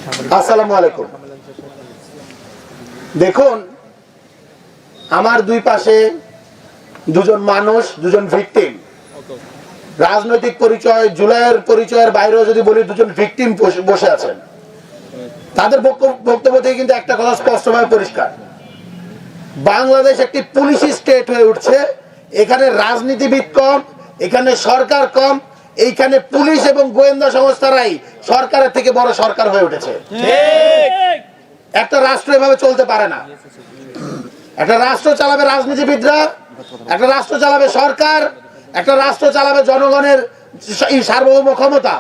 আসসালামু আলাইকুম। দেখুন, আমার দুই পাশে দুজন মানুষ, দুজন ভিকটিম। রাজনৈতিক পরিচয়, জুলাইয়ের পরিচয়ের বাইরেও যদি বলি, দুজন ভিকটিম বসে আছেন। তাদের বক্তব্য থেকে কিন্তু একটা কথা স্পষ্টভাবে পরিষ্কার, বাংলাদেশ একটি পুলিশি স্টেট হয়ে উঠছে। এখানে রাজনীতিবিদ কম, এখানে সরকার কম, এইখানে পুলিশ এবং গোয়েন্দা সংস্থারাই সরকারের থেকে বড় সরকার হয়ে উঠেছে। একটা রাষ্ট্র এভাবে চলতে পারে না। একটা রাষ্ট্র চালাবে রাজনীতিবিদরা, একটা রাষ্ট্র চালাবে সরকার, একটা রাষ্ট্র চালাবে জনগণের সার্বভৌম ক্ষমতা।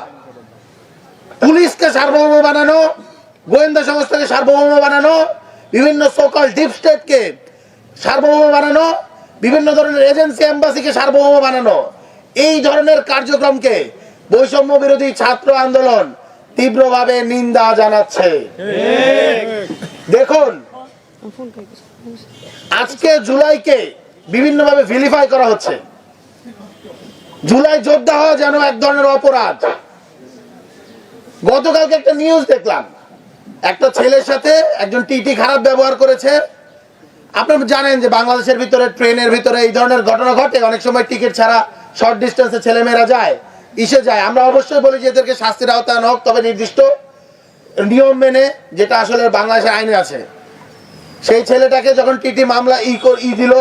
পুলিশকে সার্বভৌম বানানো, গোয়েন্দা সংস্থাকে সার্বভৌম বানানো, বিভিন্ন সোকল ডিপ স্টেটকে সার্বভৌম বানানো, বিভিন্ন ধরনের এজেন্সি এম্বাসিকে সার্বভৌম বানানো, এই ধরনের কার্যক্রমকে বৈষম্য বিরোধী ছাত্র আন্দোলন তীব্রভাবে নিন্দা জানাচ্ছে। দেখুন, আজকে জুলাইকে বিভিন্নভাবে ভিলিফাই করা হচ্ছে। জুলাই যোদ্ধা হওয়া যেন এক ধরনের অপরাধ। গতকালকে একটা নিউজ দেখলাম, একটা ছেলের সাথে একজন টিটি খারাপ ব্যবহার করেছে। আপনারা জানেন যে বাংলাদেশের ভিতরে ট্রেনের ভিতরে এই ধরনের ঘটনা ঘটে। অনেক সময় টিকিট ছাড়া শর্ট ডিস্টেন্সে ছেলেমেয়েরা যায়, যায়। আমরা অবশ্যই বলি যে এদেরকে শাস্তির আওতায় আনা হোক, তবে নির্দিষ্ট নিয়ম মেনে, যেটা আসলে বাংলাদেশের আইনে আছে। সেই ছেলেটাকে যখন টিটি মামলা দিল,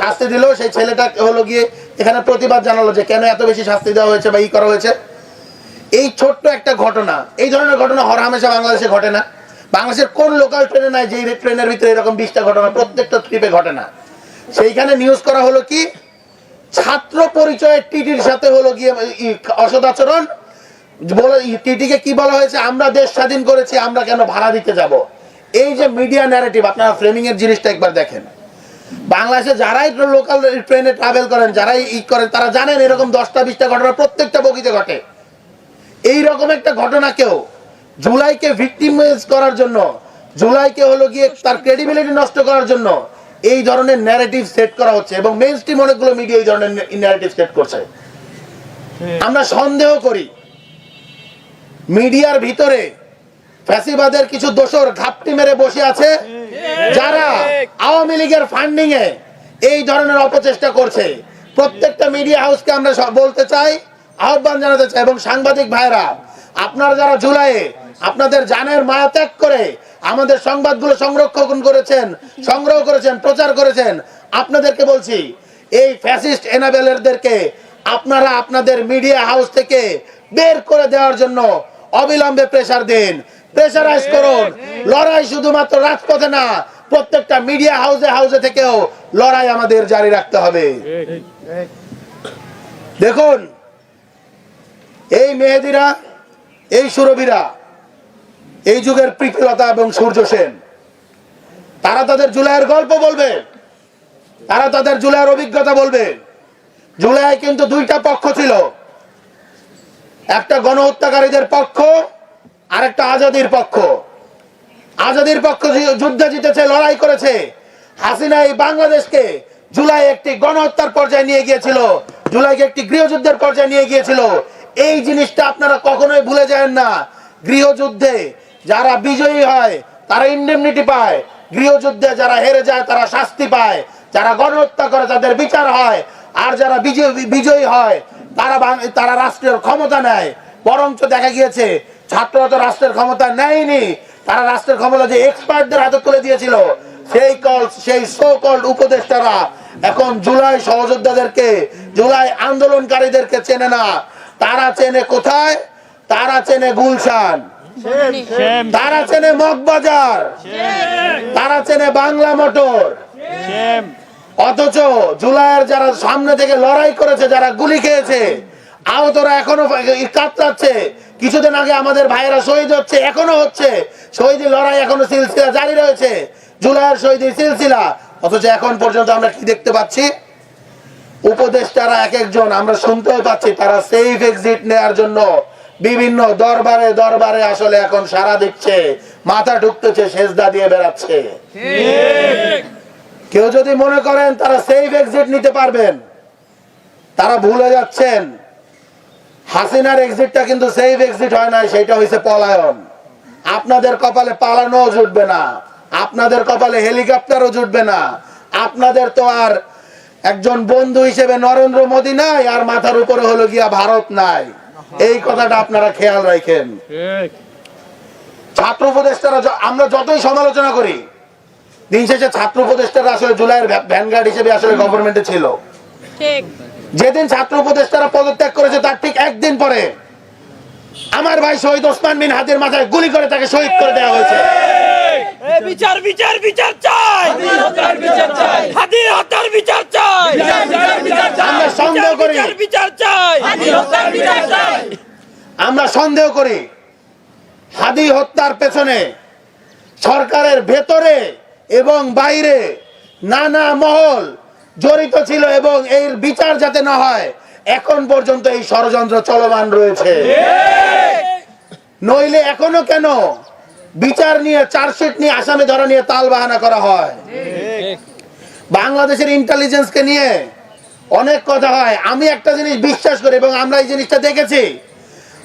শাস্তি দিল, সেই ছেলেটা হলো গিয়ে এখানে প্রতিবাদ জানালো যে কেন এত বেশি শাস্তি দেওয়া হয়েছে বা করা হয়েছে। এই ছোট্ট একটা ঘটনা, এই ধরনের ঘটনা হরহামেশা বাংলাদেশে ঘটে না। বাংলাদেশের কোন লোকাল ট্রেনে নাই যে ট্রেনের ভিতরে এরকম 20টা ঘটনা প্রত্যেকটা ট্রিপে ঘটে না। সেইখানে নিউজ করা হলো কি, ছাত্র পরিচয়ের টিটির সাথে হলো গিয়ে অসদাচরণ। টিটিকে কি বলা হয়েছে, আমরা দেশ স্বাধীন করেছি, আমরা কেন ভাড়া দিতে যাব। এই যে মিডিয়া ন্যারেটিভ, আপনারা ফ্রেমিং এর জিনিসটা একবার দেখেন। বাংলাদেশে যারাই লোকাল ট্রেনে ট্রাভেল করেন, যারাই করেন, তারা জানেন এরকম 10টা 20টা ঘটনা প্রত্যেকটা বগিতে ঘটে। এইরকম একটা ঘটনাকেও জুলাইকে ভিক্টিমাইজ করার জন্য, জুলাইকে হলো গিয়ে তার ক্রেডিবিলিটি নষ্ট করার জন্য এই ধরনের ন্যারেটিভ সেট করা হচ্ছে, এবং মেইনস্ট্রিম অনেকগুলো মিডিয়া এই ধরনের ন্যারেটিভ সেট করছে। আমরা সন্দেহ করি মিডিয়ার ভিতরে ফ্যাসিবাদের কিছু দোসর ঘাপটি মেরে বসে আছে, যারা আওয়ামী লীগের ফান্ডিং এ এই ধরনের অপচেষ্টা করছে। প্রত্যেকটা মিডিয়া হাউসকে আমরা বলতে চাই, আহ্বান জানাতে চাই, এবং সাংবাদিক ভাইরা, আপনারা যারা জুলাইয়ে আপনাদের জানের মায়া ত্যাগ করে আমাদের সংবাদগুলো সংগ্রহ করেছেন, প্রচার করেছেন, আপনাদেরকে বলছি, এই ফ্যাসিস্ট এনাবেলারদেরকে আপনারা আপনাদের মিডিয়া হাউস থেকে বের করে দেওয়ার জন্য অবিলম্বে প্রেসার দিন, প্রেসারাইজ করুন। লড়াই শুধুমাত্র রাজপথে না, প্রত্যেকটা মিডিয়া হাউসে থেকেও লড়াই আমাদের জারি রাখতে হবে। দেখুন, এই মেহেদিরা, এই সুরভীরা, এই যুগের প্রীতিলতা এবং সূর্য সেন, তারা তাদের জুলাইয়ের গল্প বলবে, তারা তাদের জুলাইয়ের অভিজ্ঞতা বলবে। জুলাই কিন্তু দুইটা পক্ষ ছিল, একটা গণহত্যাকারীদের পক্ষ আর একটা আজাদির পক্ষ। আজাদির পক্ষ যুদ্ধে জিতেছে, লড়াই করেছে। হাসিনা এই বাংলাদেশকে জুলাই একটি গণহত্যার পর্যায়ে নিয়ে গিয়েছিল, জুলাইকে একটি গৃহযুদ্ধের পর্যায়ে নিয়ে গিয়েছিল। এই জিনিসটা আপনারা কখনোই ভুলে যাবেন না। গৃহযুদ্ধে যারা বিজয়ী হয় তারা ইন্ডেমনিটি পায়, গৃহযুদ্ধে যারা হেরে যায় তারা শাস্তি পায়, যারা গণহত্যা করে তাদের বিচার হয়, আর যারা বিজয়ী হয় তারা রাষ্ট্রের ক্ষমতা নেয়। বরঞ্চ দেখা গিয়েছে ছাত্ররা তো রাষ্ট্রের ক্ষমতা নেয়নি, তারা রাষ্ট্রের ক্ষমতা যে এক্সপার্টদের হাতে তুলে দিয়েছিল, সেই সো কল্ড উপদেষ্টারা এখন জুলাই সহযোদ্ধাদেরকে, জুলাই আন্দোলনকারীদেরকে চেনে না। তারা চেনে কোথায়? তারা চেনে গুলশান, তারা চেনে মগবাজার, তারা চেনে বাংলা মোটর। অথচ জুলাইয়ের যারা সামনে থেকে লড়াই করেছে, যারা গুলি খেয়েছে, আহতরা এখনো কাতরাচ্ছে। কিছুদিন আগে আমাদের ভাইয়েরা শহীদ হচ্ছে, এখনো হচ্ছে। শহীদের লড়াই এখনো সিলসিলা জারি রয়েছে, জুলাইয়ের শহীদের সিলসিলা। অথচ এখন পর্যন্ত আমরা কি দেখতে পাচ্ছি? উপদেষ্টারা এক একজন, আমরা শুনতেও পাচ্ছি, তারা সেফ এক্সিট নেওয়ার জন্য বিভিন্ন দরবারে দরবারে আসলে এখন সারা দিচ্ছে, মাথা ঢুকতেছে, সেজদা দিয়ে বেড়াচ্ছে। কেউ যদি মনে করেন তারা সেফ এক্সিট নিতে পারবেন, তারা ভুলে যাচ্ছেন হাসিনার এক্সিটটা কিন্তু সেফ এক্সিট হয় না, সেটা হয়েছে পলায়ন। আপনাদের কপালে পালানো জুটবে না, আপনাদের কপালে হেলিকপ্টারও জুটবে না। আপনাদের তো আর একজন বন্ধু হিসেবে নরেন্দ্র মোদী নাই, আর মাথার উপরে হলো গিয়া ভারত নাই। এই কথাটা আপনারা খেয়াল রাখেন। ছাত্র উপদেষ্টারা আমরা যতই সমালোচনা করি, দিন শেষে ছাত্র উপদেষ্টারা আসলে জুলাইয়ের ভ্যানগার্ড হিসেবে আসলে গভর্নমেন্টে ছিল। ঠিক। যেদিন ছাত্র উপদেষ্টারা পদত্যাগ করেছে তার ঠিক একদিন পরে আমার ভাই শহীদ ওসমান বিন হাদির মাথায় গুলি করে তাকে শহীদ করে দেওয়া হয়েছে। বিচার বিচার বিচার চাই, হাদির হত্যার বিচার চাই, আমরা সন্দেহ করি, বিচার চাই, আমরা সন্দেহ করি হাদি হত্যার পেছনে সরকারের ভেতরে এবং বাইরে নানা মহল জড়িত ছিল, এবং এর বিচার যাতে না হয় এখন পর্যন্ত এই ষড়যন্ত্র চলমান রয়েছে। নইলে এখনো কেন বিচার নিয়ে, চার্জশিট নিয়ে, আসামি ধরা নিয়ে তালবাহানা করা হয়? বাংলাদেশের ইন্টেলিজেন্সকে নিয়ে অনেক কথা হয়। আমি একটা জিনিস বিশ্বাস করি এবং আমরা এই জিনিসটা দেখেছি,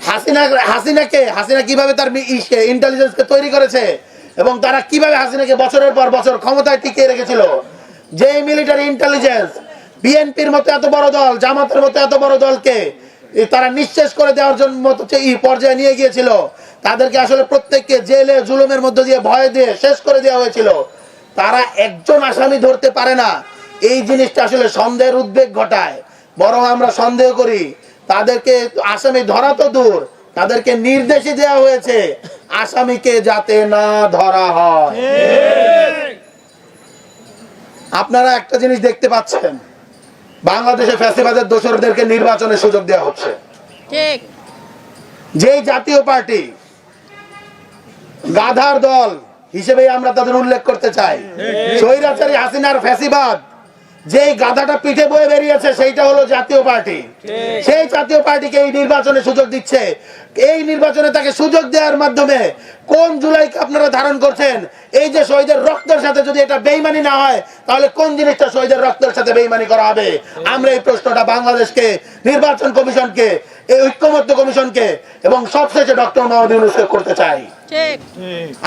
হাসিনা কিভাবে তার ইন্টেলিজেন্সকে তৈরি করেছে এবং তারা কিভাবে হাসিনাকে বছরের পর বছর ক্ষমতায় টিকিয়ে রেখেছিল। যে মিলিটারি ইন্টেলিজেন্স বিএনপির মতো এত বড় দল, জামাতের মতো এত বড় দলকে তারা নিঃশেষ করে দেওয়ার জন্য মতো এই পর্যায়ে নিয়ে গিয়েছিল, তাদেরকে আসলে প্রত্যেককে জেলে জুলুমের মধ্যে দিয়ে ভয় দিয়ে শেষ করে দেওয়া হয়েছিল। তারা একজন আসামি ধরতে পারে না, এই জিনিসটা আসলে সন্দেহের উদ্বেগ ঘটায়। বরং আমরা সন্দেহ করি তাদেরকে আসামি ধরা তো দূর, তাদেরকে নির্দেশই দেওয়া হয়েছে আসামিকে যাতে না ধরা হয়। আপনারা একটা জিনিস দেখতে পাচ্ছেন, বাংলাদেশে ফ্যাসিবাদের দোসরদেরকে নির্বাচনের সুযোগ দেওয়া হচ্ছে। ঠিক। যেই জাতীয় পার্টি গাধার দল হিসেবে আমরা তাদের উল্লেখ করতে চাই, স্বৈরাচারী হাসিনার ফ্যাসিবাদ যেই গাধাটা পিঠে বয়ে বেরিয়েছে সেইটা হলো জাতীয় পার্টি। সেই জাতীয় পার্টিকে এই নির্বাচনে সুযোগ দিচ্ছে। এই নির্বাচনে তাকে সুযোগ দেওয়ার মাধ্যমে কোন জুলাইকে আপনারা ধারণ করছেন? এই যে শহীদের রক্তের সাথে যদি এটা বেইমানি না হয়, তাহলে কোন জিনিসটা শহীদের রক্তের সাথে বেইমানি করা হবে? আমরা এই প্রশ্নটা বাংলাদেশকে, নির্বাচন কমিশনকে, এই ঐক্যমত্য কমিশনকে এবং সবশেষে ডক্টর মোহাম্মদ ইউনূসকে করতে চাই।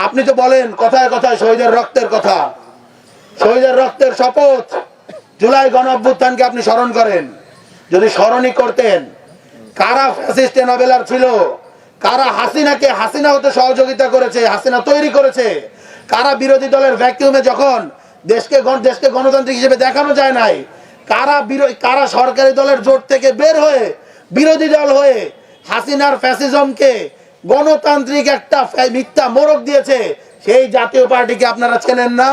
আপনি তো বলেন কথায় কথায় শহীদের রক্তের কথা, শহীদের রক্তের শপথ, জুলাই গণ অভ্যুত্থানকে আপনি স্মরণ করেন। যদি স্মরণই করতেন কারা ফ্যাসিস্ট এনাবেলার ছিল, কারা হাসিনাকে হাসিনা হতে সহযোগিতা করেছে, হাসিনা তৈরি করেছে, কারা বিরোধী দলের ভ্যাকুয়ামে যখন দেশকে গণতান্ত্রিক হিসেবে দেখানো যায় নাই, কারা সরকারি দলের জোট থেকে বের হয়ে বিরোধী দল হয়ে হাসিনার ফ্যাসিজমকে গণতান্ত্রিক একটা মিথ্যা মোড়ক দিয়েছে, সেই জাতীয় পার্টিকে আপনারা চেনেন না?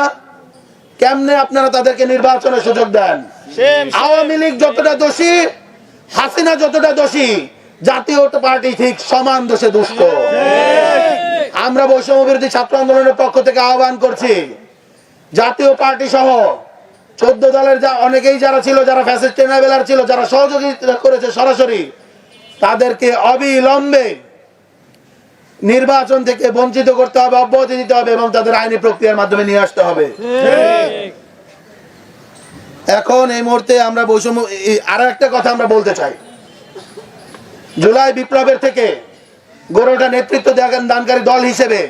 কেমনে আপনারা তাদেরকে নির্বাচনের সুযোগ দেন? আওয়ামী লীগ যতটা দোষী, হাসিনা যতটা দোষী, জাতীয় পার্টি ঠিক সমান দোষে দুষ্ট। আমরা বৈষম্য বিরোধী ছাত্র আন্দোলনের পক্ষ থেকে আহ্বান করছি, জাতীয় পার্টি সহ 14 দলের অনেকেই যারা ছিল, যারা ফ্যাসিস্ট এনাবেলার ছিল, যারা সহযোগিতা করেছে সরাসরি, তাদেরকে অবিলম্বে নির্বাচন থেকে বঞ্চিত করতে হবে, অব্যাহতি দিতে হবে এবং তাদের আইনি প্রক্রিয়ার মাধ্যমে নিয়ে আসতে হবে। এখন এই মুহূর্তে আমরা বৈষম্য, আরো একটা কথা আমরা বলতে চাই, জুলাই বিপ্লবের থেকে গড়ে ওঠা নেতৃত্ব দানকারী দল হিসেবে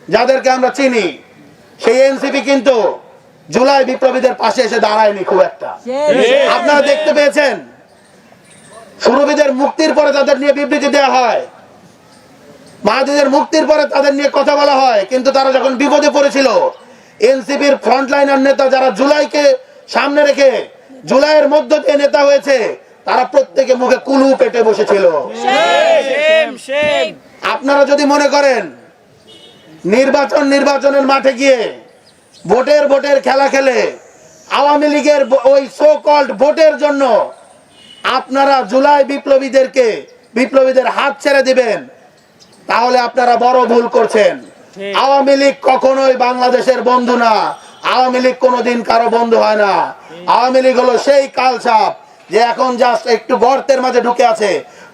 যাদেরকে আমরা চিনি, সেই এনসিপি কিন্তু জুলাই বিপ্লবীদের পাশে এসে দাঁড়ায়নি খুব একটা। আপনারা দেখতে পেয়েছেন সুরবীদের মুক্তির পরে তাদের নিয়ে বিবৃতি দেওয়া হয়, মাহাদিদের মুক্তির পরে তাদের নিয়ে কথা বলা হয়, কিন্তু তারা যখন বিপদে পড়েছিল, এনসিপির ফ্রন্টলাইনার নেতা যারা জুলাইকে সামনে রেখে জুলাইয়ের মধ্য দিয়ে নেতা হয়েছে, তারা প্রত্যেকে মুখে কুলু পেটে বসেছিল। আপনারা যদি মনে করেন নির্বাচনের মাঠে গিয়ে ভোটের খেলা খেলে আওয়ামী লীগের ওই সো কল্ড ভোটের জন্য আপনারা জুলাই বিপ্লবীদের হাত ছেড়ে দিবেন, তাহলে আপনারা বড় ভুল করছেন। আওয়ামী লীগ কখনোই বাংলাদেশের বন্ধু না, আওয়ামী লীগ কোনোদিন কারো বন্ধু হয় না। আওয়ামী লীগ হলো সেই কালসাপ যে এখন জাস্ট একটু গর্তের মাঝে ঢুকে আছে,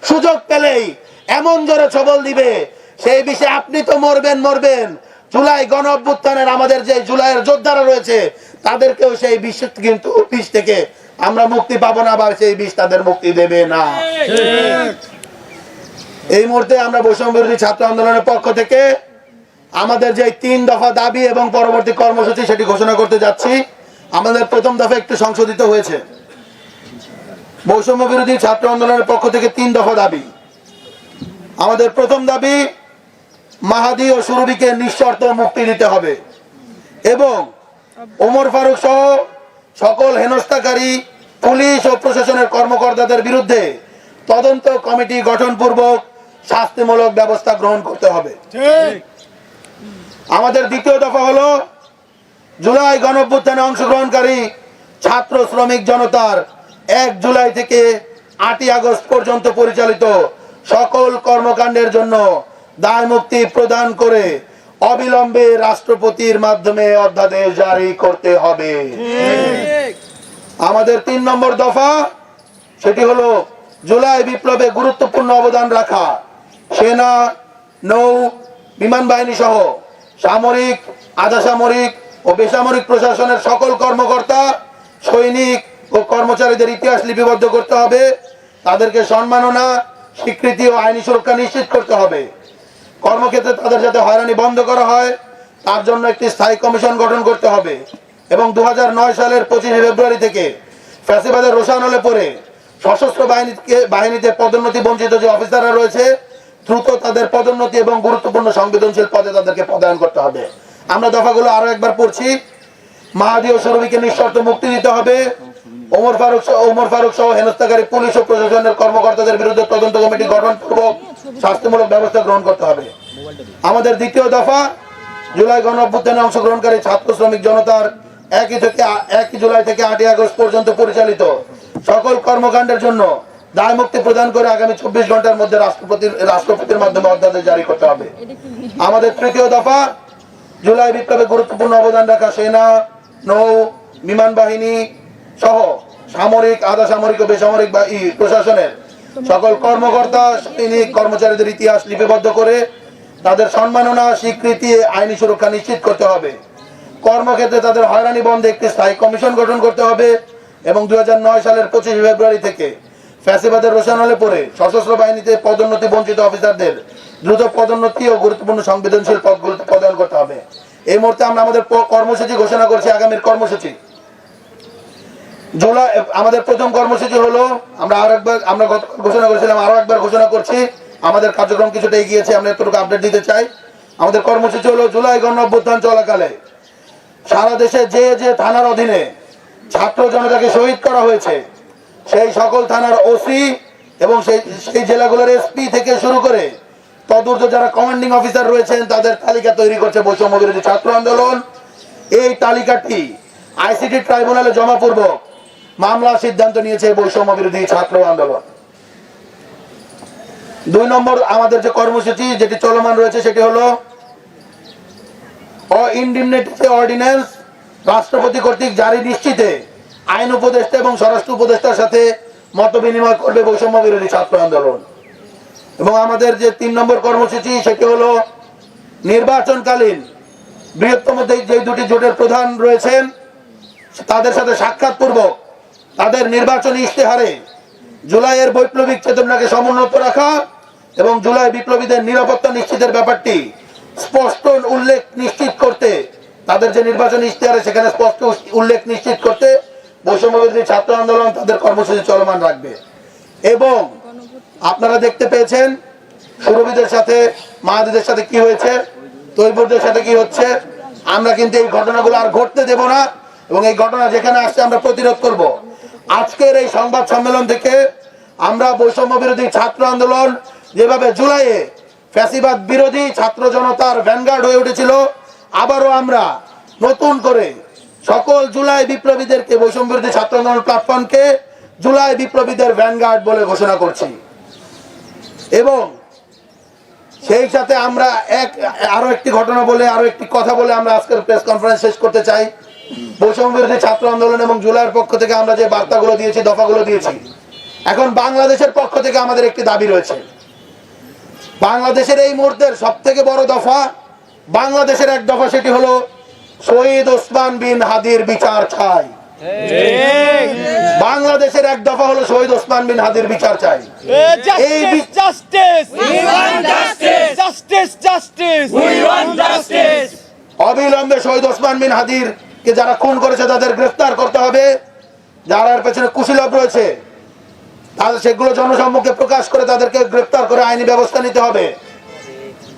সুযোগ পেলেই এমন জোরে ছবল দিবে, সেই বিষয়ে আপনি তো মরবেন। জুলাই গণ অভ্যুত্থানের আমাদের যে জুলাইয়ের যোদ্ধারা রয়েছে, তাদেরকেও সেই বিষ কিন্তু বিষ থেকে আমরা মুক্তি পাবো না, বা সেই বিষ তাদের মুক্তি দেবে না। এই মুহূর্তে আমরা বৈষম্য বিরোধী ছাত্র আন্দোলনের পক্ষ থেকে আমাদের যে 3 দফা দাবি এবং পরবর্তী কর্মসূচি সেটি ঘোষণা করতে যাচ্ছি। আমাদের প্রথম দফা একটু সংশোধিত হয়েছে। বৈষম্য বিরোধী ছাত্র আন্দোলনের পক্ষ থেকে 3 দফা দাবি। আমাদের প্রথম দাবি, মাহাদি ও সুরভিকে নিঃশর্ত মুক্তি দিতে হবে এবং ওমর ফারুক সহ সকল হেনস্থাকারী পুলিশ ও প্রশাসনের কর্মকর্তাদের বিরুদ্ধে তদন্ত কমিটি গঠনপূর্বক শাস্তিমূলক ব্যবস্থা গ্রহণ করতে হবে। আমাদের দ্বিতীয় দফা হলো, জুলাই গণঅভ্যুত্থানে অংশগ্রহণকারী ছাত্র শ্রমিক জনতার 1 জুলাই থেকে 8ই আগস্ট পর্যন্ত পরিচালিত সকল কর্মকাণ্ডের জন্য দায় মুক্তি প্রদান করে অবিলম্বে রাষ্ট্রপতির মাধ্যমে অধ্যাদেশ জারি করতে হবে। আমাদের 3 নম্বর দফা, সেটি হলো জুলাই বিপ্লবে গুরুত্বপূর্ণ অবদান রাখা সেনা, নৌ, বিমান বাহিনী সহ সামরিক, আধা সামরিক ও বেসামরিক প্রশাসনের সকল কর্মকর্তা, সৈনিক ও কর্মচারীদের ইতিহাস লিপিবদ্ধ করতে হবে। তাদেরকে সম্মাননা, স্বীকৃতি ও আইনি সুরক্ষা নিশ্চিত করতে হবে। কর্মক্ষেত্রে তাদের যাতে হয়রানি বন্ধ করা হয় তার জন্য একটি স্থায়ী কমিশন গঠন করতে হবে এবং 2009 সালের 25 ফেব্রুয়ারি থেকে ফ্যাসিবাদের রোষানলে পড়ে সশস্ত্র বাহিনীতে পদোন্নতি বঞ্চিত যে অফিসাররা রয়েছে, দ্রুত তাদের পদোন্নতি এবং গুরুত্বপূর্ণ সংবেদনশীল পদে তাদেরকে পদায়ন করতে হবে। আমরা দফাগুলো আরো একবার পড়ছি। মাহাদি ও সুরভিকে নিঃশর্ত মুক্তি দিতে হবে। ওমর ফারুক সহ হেনস্থাকারী পুলিশ ও প্রশাসনের কর্মকর্তাদের বিরুদ্ধে তদন্ত কমিটি গঠনপূর্বক শাস্তিমূলক ব্যবস্থা গ্রহণ করতে হবে। আমাদের দ্বিতীয় দফা, জুলাই গণঅভ্যুত্থানে অংশগ্রহণকারী ছাত্র শ্রমিক জনতার 1 জুলাই থেকে 8ই আগস্ট পর্যন্ত পরিচালিত সকল কর্মকাণ্ডের জন্য দায় মুক্তি প্রদান করে আগামী 24 ঘন্টার মধ্যে রাষ্ট্রপতির মাধ্যমে অধ্যাদেশ জারি করতে হবে। আমাদের তৃতীয় দফা, জুলাই বিপ্লবে গুরুত্বপূর্ণ অবদান রাখা সেনা, নৌ, বিমান বাহিনী সহ সামরিক, আধা সামরিক ও বেসামরিক প্রশাসনের সকল কর্মকর্তা, সৈনিক, কর্মচারীদের ইতিহাস লিপিবদ্ধ করে তাদের সম্মাননা, স্বীকৃতি, আইনি সুরক্ষা নিশ্চিত করতে হবে। কর্মক্ষেত্রে তাদের হয়রানি বন্ধে একটি স্থায়ী কমিশন গঠন করতে হবে এবং 2009 সালের 25 ফেব্রুয়ারি থেকে ফ্যাসিবাদের রোষানলে পড়ে সশস্ত্র বাহিনীতে পদোন্নতি বঞ্চিত অফিসারদের দ্রুত পদোন্নতি ও গুরুত্বপূর্ণ সংবেদনশীল পদগুলোতে পদায়ন করতে হবে। এই মুহূর্তে আমরা আমাদের কর্মসূচি ঘোষণা করছি। আগামীর কর্মসূচি, জুলাই আমাদের প্রথম কর্মসূচি হলো, আমরা ঘোষণা করেছিলাম, আরো একবার ঘোষণা করছি, আমাদের কার্যক্রম কিছুটা এগিয়েছে, আমরা এতটুকু আপডেট দিতে চাই। আমাদের কর্মসূচি হলো, জুলাই গণঅভ্যুত্থান চলাকালে সারা দেশে যে যে থানার অধীনে ছাত্র জনতাকে শহীদ করা হয়েছে সেই সকল থানার ওসি এবং সেই জেলাগুলোর এসপি থেকে শুরু করে তদূর্ধ্ব যারা কমান্ডিং অফিসার রয়েছেন তাদের তালিকা তৈরি করছে বৈষম্য বিরোধী ছাত্র আন্দোলন। এই তালিকাটি আইসিটি ট্রাইব্যুনালে জমাপূর্বক মামলার সিদ্ধান্ত নিয়েছে বৈষম্য বিরোধী ছাত্র আন্দোলন। 2 নম্বর আমাদের যে কর্মসূচি যেটি চলমান রয়েছে সেটি হলো, ইনডিমনিটি অর্ডিন্যান্স রাষ্ট্রপতি কর্তৃক জারি নিশ্চিতে আইন উপদেষ্টা এবং স্বরাষ্ট্র উপদেষ্টার সাথে মত বিনিময় করবে বৈষম্য বিরোধী ছাত্র আন্দোলন। এবং আমাদের যে 3 নম্বর কর্মসূচি সেটি হলো, নির্বাচনকালীন বৃহত্তম যে 2টি জোটের প্রধান রয়েছেন তাদের সাথে সাক্ষাৎ পূর্বক তাদের নির্বাচনী ইশতেহারে জুলাইয়ের বৈপ্লবিক চেতনাকে সমুন্নত রাখা এবং জুলাই বিপ্লবীদের নিরাপত্তা নিশ্চিতের ব্যাপারটি স্পষ্ট উল্লেখ নিশ্চিত করতে, তাদের যে নির্বাচনী ইশতেহারে সেখানে স্পষ্ট উল্লেখ নিশ্চিত করতে বৈষম্য বিরোধী ছাত্র আন্দোলন তাদের কর্মসূচি চলমান রাখবে। এবং আপনারা দেখতে পেয়েছেন সুরভিদের সাথে, মাহাদিদের সাথে কি হয়েছে, তৈবুরদের সাথে কি হচ্ছে। আমরা কিন্তু এই ঘটনাগুলো আর ঘটতে দেব না এবং এই ঘটনা যেখানে আসছে আমরা প্রতিরোধ করব। আজকের এই সংবাদ সম্মেলন থেকে আমরা বৈষম্য বিরোধী ছাত্র আন্দোলন যেভাবে জুলাইয়ে ফ্যাসিবাদ বিরোধী ছাত্র জনতার ভ্যানগার্ড হয়ে উঠেছিল, আবারও আমরা নতুন করে সকল জুলাই বিপ্লবীদেরকে, বৈষম্য বিরোধী ছাত্র আন্দোলন প্ল্যাটফর্মকে জুলাই বিপ্লবীদের ভ্যানগার্ড বলে ঘোষণা করছি। এবং সেই সাথে আমরা আরো একটি ঘটনা বলে, আরো একটি কথা বলে আমরা আজকের প্রেস কনফারেন্স শেষ করতে চাই। বৈষম্য বিরোধী ছাত্র আন্দোলন এবং জুলাইয়ের পক্ষ থেকে আমরা যে বার্তাগুলো দিয়েছি, দফাগুলো দিয়েছি, এখন বাংলাদেশের পক্ষ থেকে আমাদের একটি দাবি রয়েছে। বাংলাদেশের এই মুহূর্তের সব থেকে বড় দফা, বাংলাদেশের এক দফা, সেটি হলো শহীদ ওসমান বিন হাদির বিচার চাই। বাংলাদেশের এক দফা হলো শহীদ ওসমান বিন হাদির বিচার চাই। এই B- Justice! We want justice! Justice! Justice! We want justice! অবিলম্বে শহীদ ওসমান বিন হাদির কে যারা খুন করেছে তাদের গ্রেফতার করতে হবে। যারা এর পেছনে কুশীলব রয়েছে তাদের সেগুলো জনসম্মুখে প্রকাশ করে তাদেরকে গ্রেফতার করে আইনি ব্যবস্থা নিতে হবে।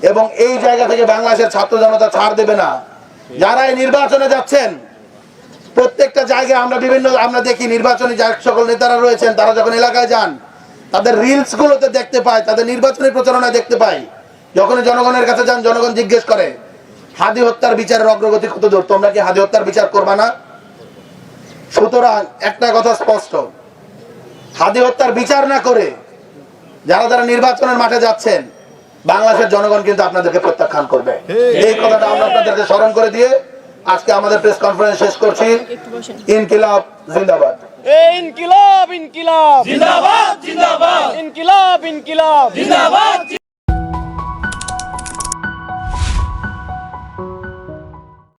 এবং এই জায়গা থেকে বাংলাদেশের ছাত্র জনতা ছাড় দেবে না। যারা এই নির্বাচনে যাচ্ছেন, প্রত্যেকটা জায়গায় আমরা দেখি নির্বাচনী যে সকল নেতারা রয়েছেন তারা যখন এলাকায় যান তাদের রিলস গুলোতে দেখতে পাই, তাদের নির্বাচনী প্রচারণায় দেখতে পাই, যখন জনগণের কাছে যান জনগণ জিজ্ঞেস করে হাদি হত্যার বিচারের অগ্রগতি কত দূর, তোমরা কি হাদি হত্যার বিচার করবা না? সুতরাং একটা কথা স্পষ্ট, হাদি হত্যার বিচার না করে যারা নির্বাচনের মাঠে যাচ্ছেন বাংলাদেশের জনগণ কিন্তু আপনাদেরকে প্রত্যাখ্যান করবে। এই কথাটা আমরা আপনাদেরকে স্মরণ করে দিয়ে আজকে আমাদের প্রেস কনফারেন্স শেষ করছি। একটু বসেন। ইনকিলাব জিন্দাবাদ। ইনকিলাব! ইনকিলাব! জিন্দাবাদ জিন্দাবাদ ইনকিলাব! ইনকিলাব! জিন্দাবাদ